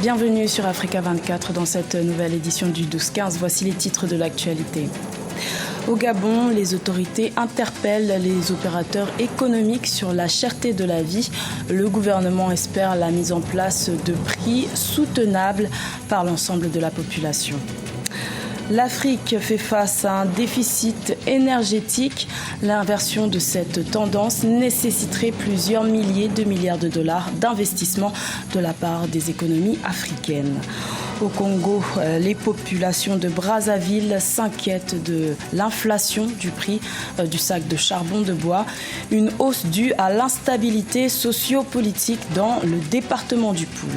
Bienvenue sur Africa 24 dans cette nouvelle édition du 12-15. Voici les titres de l'actualité. Au Gabon, les autorités interpellent les opérateurs économiques sur la cherté de la vie. Le gouvernement espère la mise en place de prix soutenables par l'ensemble de la population. L'Afrique fait face à un déficit énergétique. L'inversion de cette tendance nécessiterait plusieurs milliers de milliards de dollars d'investissement de la part des économies africaines. Au Congo, les populations de Brazzaville s'inquiètent de l'inflation du prix du sac de charbon de bois, une hausse due à l'instabilité socio-politique dans le département du Poul.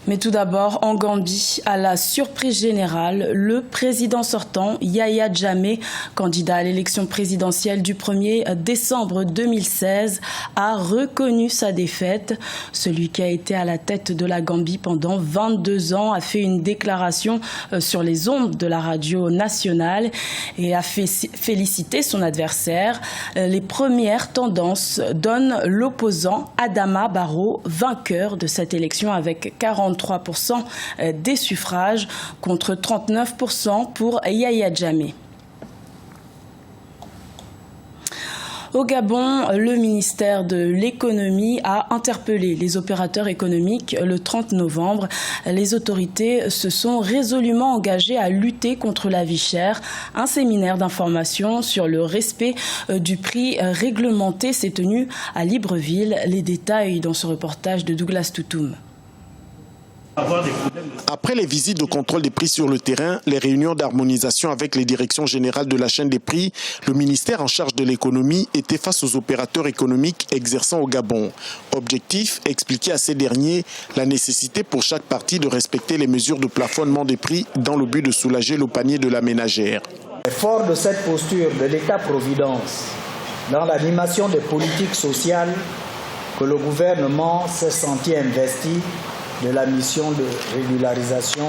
Mais tout d'abord, en Gambie, à la surprise générale, le président sortant, Yahya Jammeh, candidat à l'élection présidentielle du 1er décembre 2016, a reconnu sa défaite. Celui qui a été à la tête de la Gambie pendant 22 ans a fait une déclaration sur les ondes de la radio nationale et a félicité son adversaire. Les premières tendances donnent l'opposant Adama Barrow vainqueur de cette élection avec 43% des suffrages contre 39% pour Yahya Jammeh. Au Gabon, le ministère de l'économie a interpellé les opérateurs économiques le 30 novembre. Les autorités se sont résolument engagées à lutter contre la vie chère. Un séminaire d'information sur le respect du prix réglementé s'est tenu à Libreville. Les détails dans ce reportage de Douglas Toutoum. Après les visites de contrôle des prix sur le terrain, les réunions d'harmonisation avec les directions générales de la chaîne des prix, le ministère en charge de l'économie était face aux opérateurs économiques exerçant au Gabon. Objectif, expliquer à ces derniers la nécessité pour chaque partie de respecter les mesures de plafonnement des prix dans le but de soulager le panier de la ménagère. Fort de cette posture de l'État-providence dans l'animation des politiques sociales que le gouvernement s'est senti investi de la mission de régularisation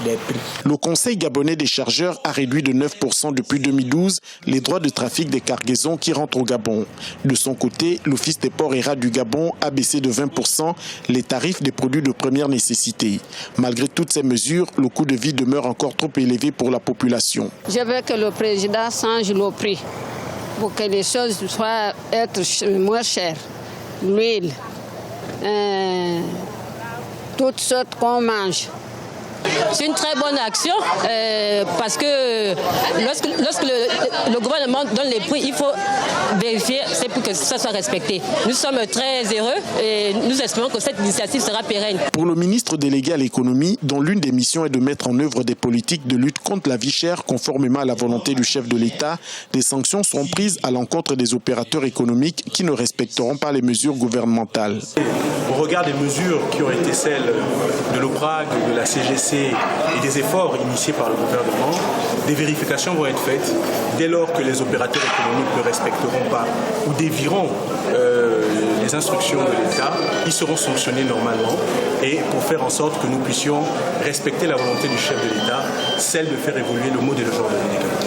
des prix. Le Conseil gabonais des chargeurs a réduit de 9% depuis 2012 les droits de trafic des cargaisons qui rentrent au Gabon. De son côté, l'Office des ports et rats du Gabon a baissé de 20% les tarifs des produits de première nécessité. Malgré toutes ces mesures, le coût de vie demeure encore trop élevé pour la population. Je veux que le président change le prix pour que les choses soient moins chères. L'huile, toutes sortes qu'on mange. C'est une très bonne action parce que lorsque le gouvernement donne les prix, il faut vérifier pour que ça soit respecté. Nous sommes très heureux et nous espérons que cette initiative sera pérenne. Pour le ministre délégué à l'économie, dont l'une des missions est de mettre en œuvre des politiques de lutte contre la vie chère conformément à la volonté du chef de l'État, des sanctions seront prises à l'encontre des opérateurs économiques qui ne respecteront pas les mesures gouvernementales. Au regard des mesures qui ont été celles de l'OPRAG, de la CGC et des efforts initiés par le gouvernement, des vérifications vont être faites dès lors que les opérateurs économiques ne respecteront pas ou dévieront les instructions de l'État. Ils seront sanctionnés normalement et pour faire en sorte que nous puissions respecter la volonté du chef de l'État, celle de faire évoluer le mode et le genre de l'économie.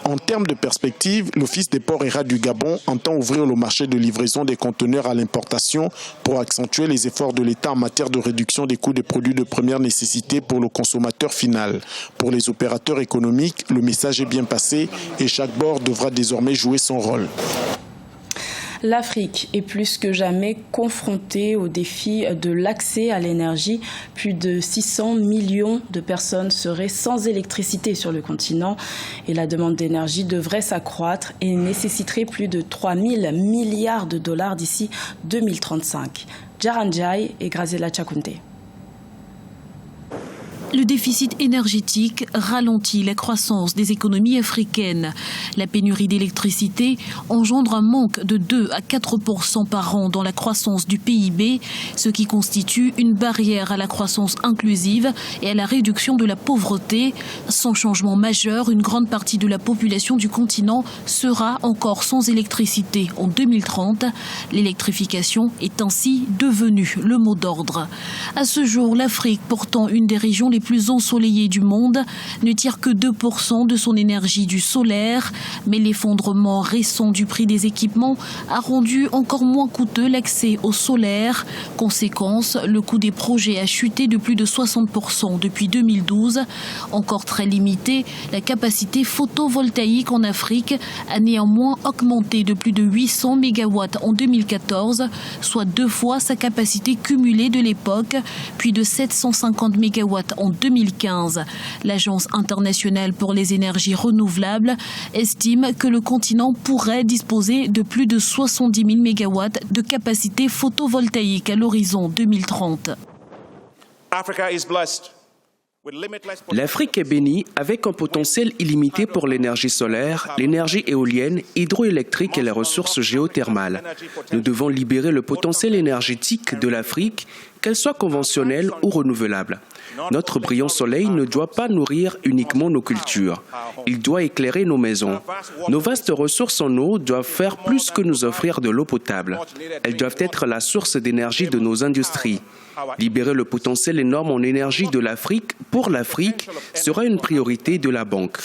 En termes de perspective, l'Office des ports et rats du Gabon entend ouvrir le marché de livraison des conteneurs à l'importation pour accentuer les efforts de l'État en matière de réduction des coûts des produits de première nécessité pour le consommateur final. Pour les opérateurs économiques, le message est bien passé et chaque bord devra désormais jouer son rôle. L'Afrique est plus que jamais confrontée au défi de l'accès à l'énergie. Plus de 600 millions de personnes seraient sans électricité sur le continent et la demande d'énergie devrait s'accroître et nécessiterait plus de 3 000 milliards de dollars d'ici 2035. Djaranjai et Grazela Chakunte. Le déficit énergétique ralentit la croissance des économies africaines. La pénurie d'électricité engendre un manque de 2 à 4% par an dans la croissance du PIB, ce qui constitue une barrière à la croissance inclusive et à la réduction de la pauvreté. Sans changement majeur, une grande partie de la population du continent sera encore sans électricité en 2030. L'électrification est ainsi devenue le mot d'ordre. À ce jour, l'Afrique, pourtant une des régions les plus ensoleillés du monde, ne tire que 2% de son énergie du solaire. Mais l'effondrement récent du prix des équipements a rendu encore moins coûteux l'accès au solaire. Conséquence, le coût des projets a chuté de plus de 60% depuis 2012. Encore très limitée, la capacité photovoltaïque en Afrique a néanmoins augmenté de plus de 800 MW en 2014, soit 2 fois sa capacité cumulée de l'époque, puis de 750 MW en 2015. L'Agence internationale pour les énergies renouvelables estime que le continent pourrait disposer de plus de 70 000 MW de capacité photovoltaïque à l'horizon 2030. L'Afrique est bénie avec un potentiel illimité pour l'énergie solaire, l'énergie éolienne, hydroélectrique et les ressources géothermales. Nous devons libérer le potentiel énergétique de l'Afrique, qu'elle soit conventionnelle ou renouvelable. Notre brillant soleil ne doit pas nourrir uniquement nos cultures. Il doit éclairer nos maisons. Nos vastes ressources en eau doivent faire plus que nous offrir de l'eau potable. Elles doivent être la source d'énergie de nos industries. Libérer le potentiel énorme en énergie de l'Afrique pour l'Afrique sera une priorité de la Banque.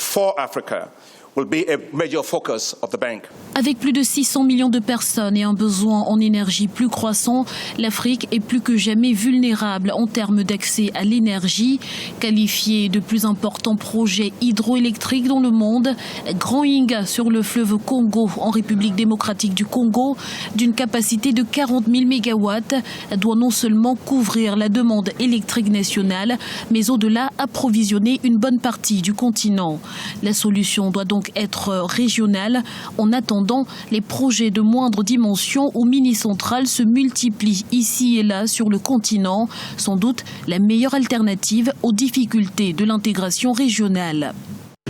Avec plus de 600 millions de personnes et un besoin en énergie plus croissant, l'Afrique est plus que jamais vulnérable en termes d'accès à l'énergie. Qualifié de plus important projet hydroélectrique dans le monde, Grand Inga sur le fleuve Congo en République démocratique du Congo, d'une capacité de 40 000 MW, doit non seulement couvrir la demande électrique nationale, mais au-delà approvisionner une bonne partie du continent. La solution doit donc être régionale. En attendant, les projets de moindre dimension ou mini-centrales se multiplient ici et là sur le continent, sans doute la meilleure alternative aux difficultés de l'intégration régionale.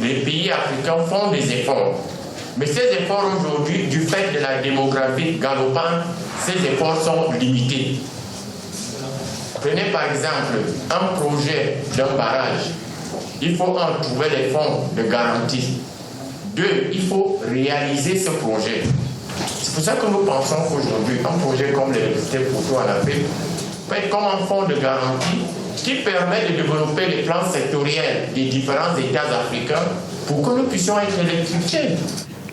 Les pays africains font des efforts, mais ces efforts aujourd'hui, du fait de la démographie galopante, ces efforts sont limités. Prenez par exemple un projet d'un barrage. Il faut en trouver les fonds de garantie. 2, il faut réaliser ce projet. C'est pour ça que nous pensons qu'aujourd'hui, un projet comme l'électricité pour tout en Afrique peut être comme un fonds de garantie qui permet de développer les plans sectoriels des différents États africains pour que nous puissions être électrifiés.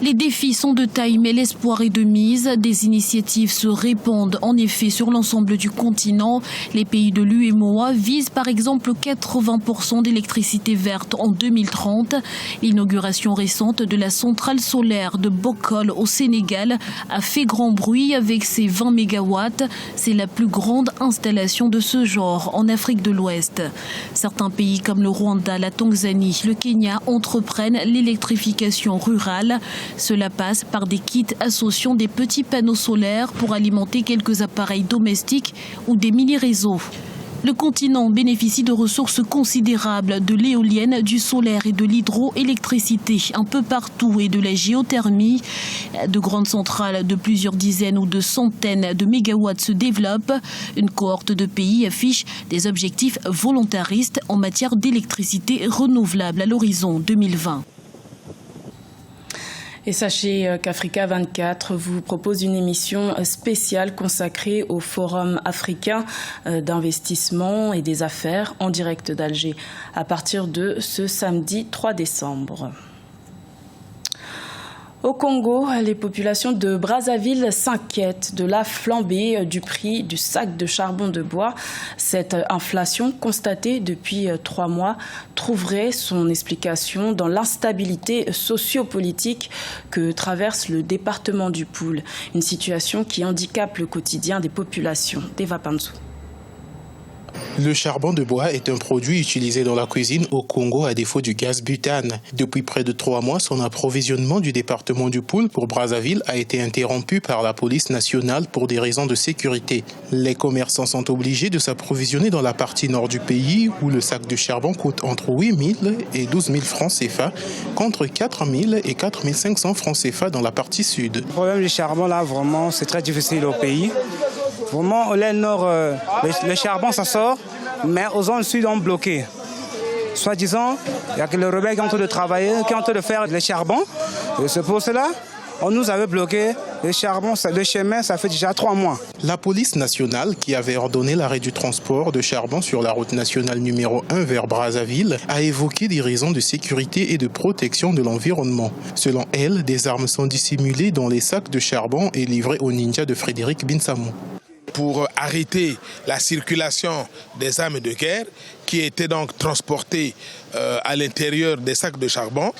Les défis sont de taille, mais l'espoir est de mise. Des initiatives se répandent en effet sur l'ensemble du continent. Les pays de l'UEMOA visent par exemple 80% d'électricité verte en 2030. L'inauguration récente de la centrale solaire de Bokol au Sénégal a fait grand bruit avec ses 20 MW. C'est la plus grande installation de ce genre en Afrique de l'Ouest. Certains pays comme le Rwanda, la Tanzanie, le Kenya entreprennent l'électrification rurale. Cela passe par des kits associant des petits panneaux solaires pour alimenter quelques appareils domestiques ou des mini-réseaux. Le continent bénéficie de ressources considérables, de l'éolienne, du solaire et de l'hydroélectricité un peu partout et de la géothermie. De grandes centrales de plusieurs dizaines ou de centaines de mégawatts se développent. Une cohorte de pays affiche des objectifs volontaristes en matière d'électricité renouvelable à l'horizon 2020. Et sachez qu'Africa 24 vous propose une émission spéciale consacrée au Forum africain d'investissement et des affaires en direct d'Alger à partir de ce samedi 3 décembre. Au Congo, les populations de Brazzaville s'inquiètent de la flambée du prix du sac de charbon de bois. Cette inflation constatée depuis 3 mois trouverait son explication dans l'instabilité sociopolitique que traverse le département du Poul, une situation qui handicape le quotidien des populations. Deva Panzou. Le charbon de bois est un produit utilisé dans la cuisine au Congo à défaut du gaz butane. Depuis près de 3 mois, son approvisionnement du département du Poul pour Brazzaville a été interrompu par la police nationale pour des raisons de sécurité. Les commerçants sont obligés de s'approvisionner dans la partie nord du pays où le sac de charbon coûte entre 8 000 et 12 000 francs CFA contre 4 000 et 4 500 francs CFA dans la partie sud. Le problème du charbon là, vraiment, c'est très difficile au pays. Vraiment, au nord, le charbon, ça sort, mais aux zones sud, on bloqué. Soit disant, il y a que les rebelles qui ont en train de travailler, qui ont en train de faire le charbon. Et c'est pour cela, On nous avait bloqué le charbon, le chemin, ça fait déjà 3 mois. La police nationale, qui avait ordonné l'arrêt du transport de charbon sur la route nationale numéro 1 vers Brazzaville, a évoqué des raisons de sécurité et de protection de l'environnement. Selon elle, des armes sont dissimulées dans les sacs de charbon et livrées aux ninjas de Frédéric Binsamou. Pour arrêter la circulation des armes de guerre qui étaient donc transportées à l'intérieur des sacs de charbon,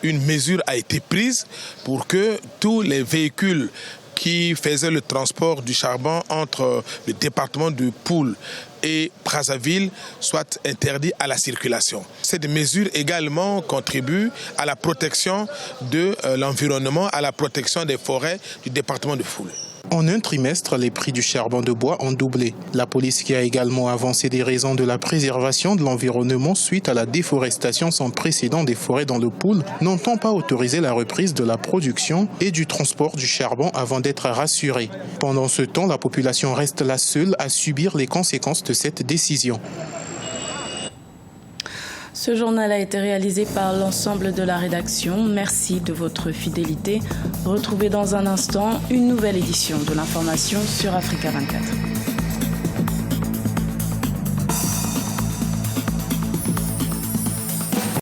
une mesure a été prise pour que tous les véhicules qui faisaient le transport du charbon entre le département du Poul et Brazzaville soient interdits à la circulation. Cette mesure également contribue à la protection de l'environnement, à la protection des forêts du département du Poul. En un trimestre, les prix du charbon de bois ont doublé. La police, qui a également avancé des raisons de la préservation de l'environnement suite à la déforestation sans précédent des forêts dans le Poul, n'entend pas autoriser la reprise de la production et du transport du charbon avant d'être rassurée. Pendant ce temps, la population reste la seule à subir les conséquences de cette décision. Ce journal a été réalisé par l'ensemble de la rédaction. Merci de votre fidélité. Retrouvez dans un instant une nouvelle édition de l'information sur Africa 24.